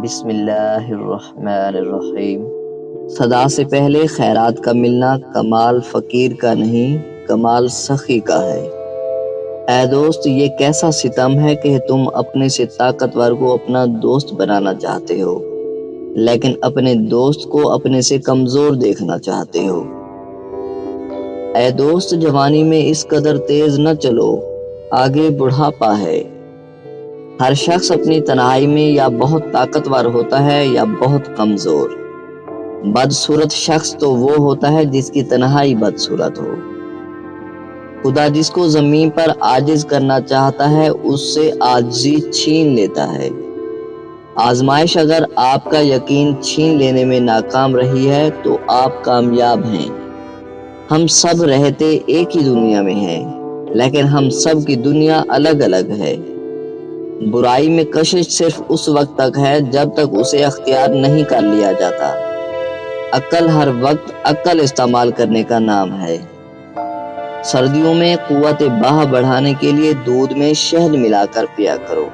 بسم اللہ الرحمن الرحیم۔ صدا سے پہلے خیرات کا ملنا کمال فقیر کا نہیں، کمال سخی کا ہے۔ اے دوست، یہ کیسا ستم ہے کہ تم اپنے سے طاقتور کو اپنا دوست بنانا چاہتے ہو، لیکن اپنے دوست کو اپنے سے کمزور دیکھنا چاہتے ہو۔ اے دوست، جوانی میں اس قدر تیز نہ چلو، آگے بڑھاپا ہے۔ ہر شخص اپنی تنہائی میں یا بہت طاقتور ہوتا ہے یا بہت کمزور۔ بدصورت شخص تو وہ ہوتا ہے جس کی تنہائی بدصورت ہو۔ خدا جس کو زمین پر عاجز کرنا چاہتا ہے اس سے عاجزی چھین لیتا ہے۔ آزمائش اگر آپ کا یقین چھین لینے میں ناکام رہی ہے تو آپ کامیاب ہیں۔ ہم سب رہتے ایک ہی دنیا میں ہیں، لیکن ہم سب کی دنیا الگ الگ ہے۔ برائی میں کشش صرف اس وقت تک ہے جب تک اسے اختیار نہیں کر لیا جاتا۔ عقل ہر وقت عقل استعمال کرنے کا نام ہے۔ سردیوں میں قوت باہ بڑھانے کے لیے دودھ میں شہد ملا کر پیا کرو۔